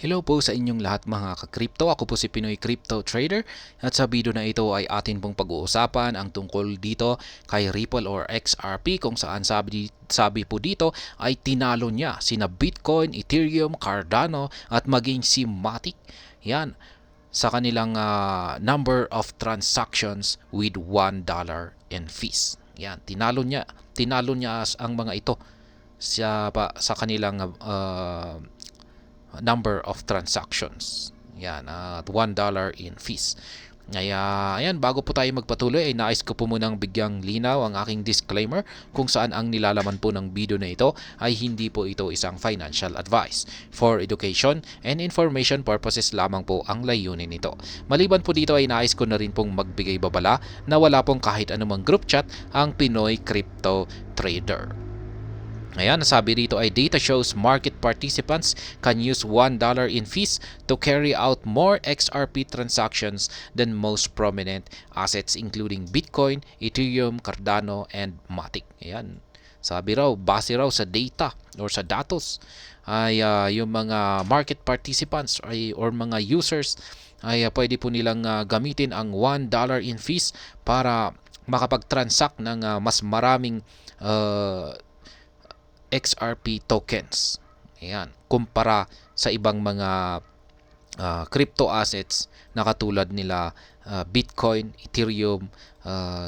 Hello po sa inyong lahat mga ka-crypto. Ako po si Pinoy Crypto Trader at sa video na ito ay atin pong pag-uusapan ang tungkol dito kay Ripple or XRP kung saan sabi po dito ay tinalo niya sina Bitcoin, Ethereum, Cardano at maging si Matic. Yan sa kanilang number of transactions with $1 in fees. Yan, tinalo niya ang mga ito sa kanilang number of transactions. Yan, at $1 in fees. Kaya, ayan, bago po tayo magpatuloy, ay nais ko po munang bigyang linaw ang aking disclaimer kung saan ang nilalaman po ng video na ito ay hindi po ito isang financial advice. For education and information purposes lamang po ang layunin nito. Maliban po dito ay nais ko na rin pong magbigay babala na wala pong kahit anumang group chat ang Pinoy Crypto Trader. Ayan, sabi rito ay data shows market participants can use $1 in fees to carry out more XRP transactions than most prominent assets including Bitcoin, Ethereum, Cardano, and Matic. Ayan, sabi raw, base raw sa data or sa datos ay yung mga market participants or mga users ay pwede po nilang gamitin ang $1 in fees para makapag-transact ng mas maraming XRP tokens. Ayan, kumpara sa ibang mga crypto assets na katulad nila Bitcoin, Ethereum,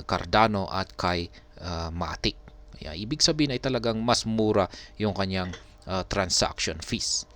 Cardano at kay Matic. Ayan, ibig sabihin ay talagang mas mura yung kanyang transaction fees.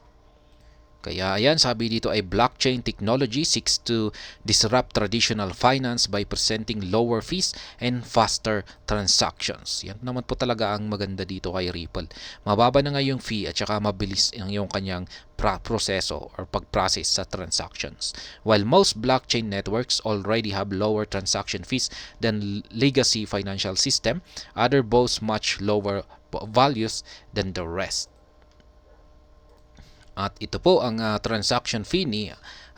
Kaya ayan, sabi dito ay blockchain technology seeks to disrupt traditional finance by presenting lower fees and faster transactions. Yan naman po talaga ang maganda dito kay Ripple. Mababa na nga yung fee at saka mabilis yung kanyang proseso or pag-process sa transactions. While most blockchain networks already have lower transaction fees than legacy financial system, other boast much lower values than the rest. At ito po ang transaction fee ni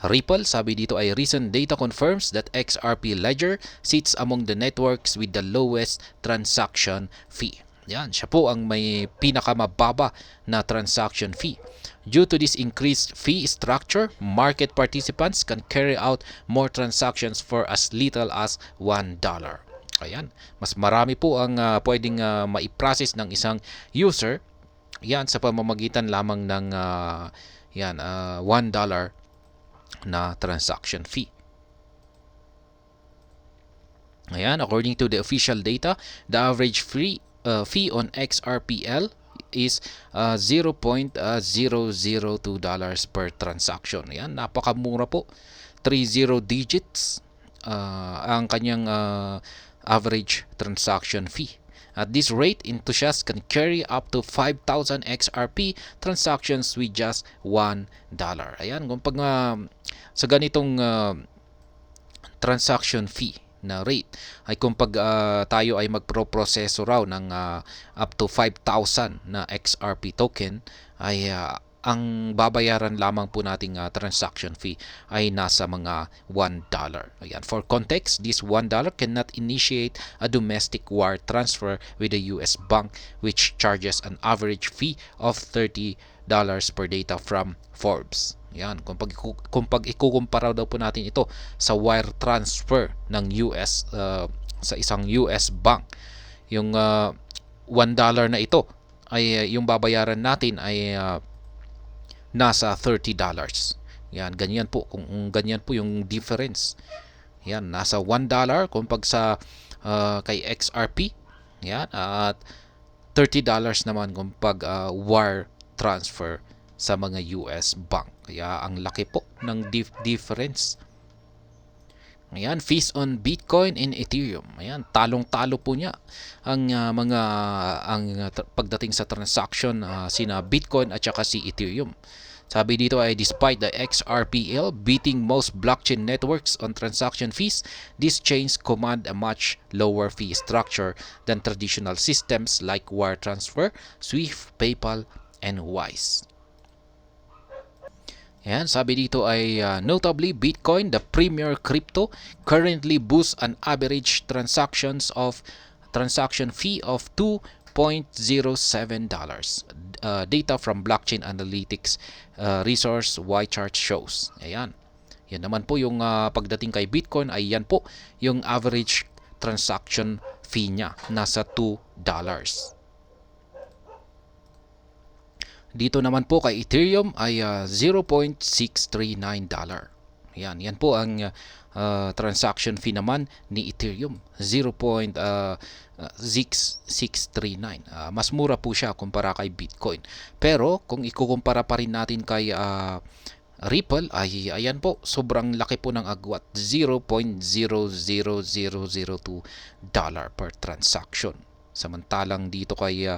Ripple. Sabi dito ay recent data confirms that XRP Ledger sits among the networks with the lowest transaction fee. Yan, siya po ang may pinakamababa na transaction fee. Due to this increased fee structure, market participants can carry out more transactions for as little as $1. Ayan, mas marami po ang pwedeng maiprocess ng isang user. Yan sa pamamagitan lamang ng $1 na transaction fee. Ayan, according to the official data, the average fee on XRPL is $0.002 per transaction. Ayan, napakamura po. 30 digits ang kanyang average transaction fee. At this rate, enthusiasts can carry up to 5,000 XRP transactions with just $1. Ayan, kung pag sa ganitong transaction fee na rate ay kung pag tayo ay magproproseso raw ng up to 5,000 na XRP token ay ang babayaran lamang po nating transaction fee ay nasa mga $1. Ayan. For context, this $1 cannot initiate a domestic wire transfer with a US bank which charges an average fee of $30 per data from Forbes. Ayan. Kung pag ikukumpara daw po natin ito sa wire transfer ng US sa isang US bank, yung $1 na ito ay yung babayaran natin ay nasa $30. Yan, ganyan po kung ganyan po yung difference. Yan, nasa $1 kung pag sa kay XRP. Yan, at $30 naman kung pag wire transfer sa mga US bank. Kaya ang laki po ng difference. Ayan, fees on Bitcoin and Ethereum. Ayan, talong-talo po niya ang pagdating sa transaction sina Bitcoin at saka si Ethereum. Sabi dito ay despite the XRPL beating most blockchain networks on transaction fees, these chains command a much lower fee structure than traditional systems like wire transfer, Swift, PayPal, and Wise. Yan, sabi dito ay notably Bitcoin, the premier crypto, currently boasts an average transaction fee of 2 $0.07. Data from blockchain analytics resource Y-chart shows. Ayan. Yan naman po yung pagdating kay Bitcoin ay yan po yung average transaction fee niya. Nasa $2. Dito naman po kay Ethereum ay $0.639. Yan po ang transaction fee naman ni Ethereum, 0.639. Mas mura po siya kumpara kay Bitcoin. Pero kung ikukumpara pa rin natin kay Ripple ay ayan po, sobrang laki po ng agwat, $0.00002 per transaction. Samantalang dito kay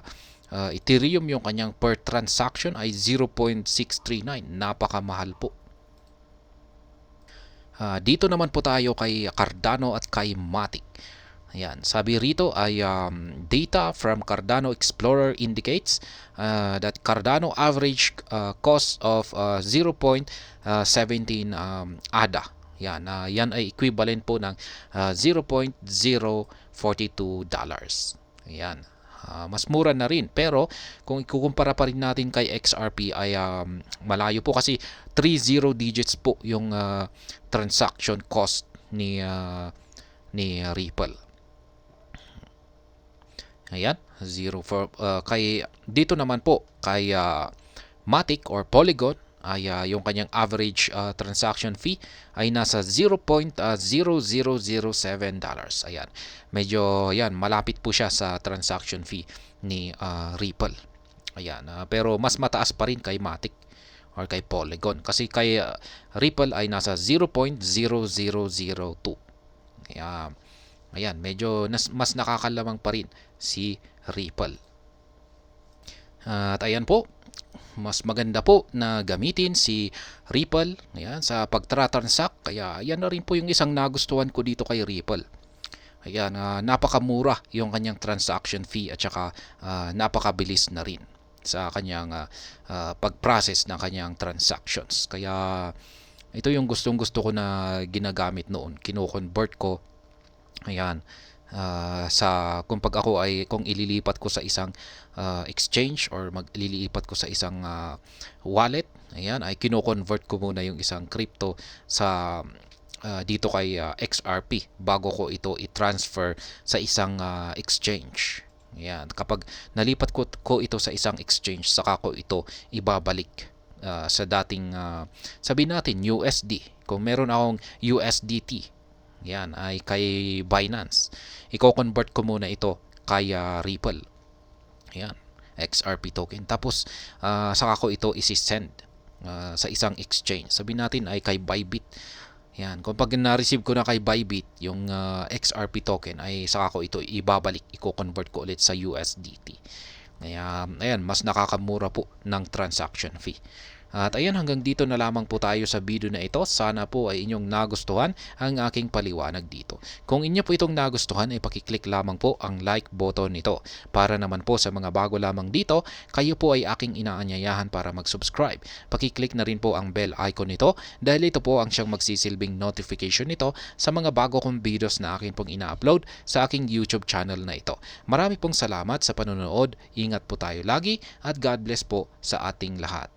Ethereum, yung kanyang per transaction ay 0.639. Napakamahal po. Dito naman po tayo kay Cardano at kay Matic. Ayan, sabi rito ay data from Cardano Explorer indicates that Cardano average cost of 0.17 ADA. Yan ay equivalent po ng $0.042. Ayan. Mas mura na rin, pero kung ikukumpara pa rin natin kay XRP ay malayo po kasi 30 digits po yung transaction cost ni Ripple. Ayan, kay dito naman po kay Matic or Polygon ay yung kanyang average transaction fee ay nasa $0.0007. Ayan. Medyo yan, malapit po siya sa transaction fee ni Ripple. Ayan, pero mas mataas pa rin kay Matic or kay Polygon kasi kay Ripple ay nasa 0.0002. Ayan, medyo mas nakakalamang pa rin si Ripple. At ayan po, mas maganda po na gamitin si Ripple, ayan, sa pagtransact. Kaya yan na rin po yung isang nagustuhan ko dito kay Ripple. Ayan, napakamura yung kanyang transaction fee at saka napakabilis na rin sa kanyang pag-process ng kanyang transactions. Kaya ito yung gustong-gusto ko na ginagamit noon. Kino-convert ko. Ayan. Kung ililipat ko sa isang exchange or maglilipat ko sa isang wallet, ayan, ay kino-convert ko muna yung isang crypto sa dito kay XRP bago ko ito i-transfer sa isang exchange. Ayan, kapag nalipat ko ito sa isang exchange, saka ko ito ibabalik sa dating sabihin natin USD. Kung meron akong USDT, yan ay kay Binance, i-convert ko muna ito kay Ripple. Yan, XRP token. Tapos saka ko ito isi-send sa isang exchange. Sabihin natin ay kay Bybit. Yan, kung pag na-receive ko na kay Bybit yung XRP token, ay saka ko ito ibabalik, i-convert ko ulit sa USDT. Ayan, mas nakakamura po ng transaction fee. At ayan, hanggang dito na lamang po tayo sa video na ito. Sana po ay inyong nagustuhan ang aking paliwanag dito. Kung inyo po itong nagustuhan, ay pakiclick lamang po ang like button nito. Para naman po sa mga bago lamang dito, kayo po ay aking inaanyayahan para mag-subscribe. Pakiclick na rin po ang bell icon nito dahil ito po ang siyang magsisilbing notification nito sa mga bago kong videos na akin pong ina-upload sa aking YouTube channel na ito. Marami pong salamat sa panonood. Ingat po tayo lagi at God bless po sa ating lahat.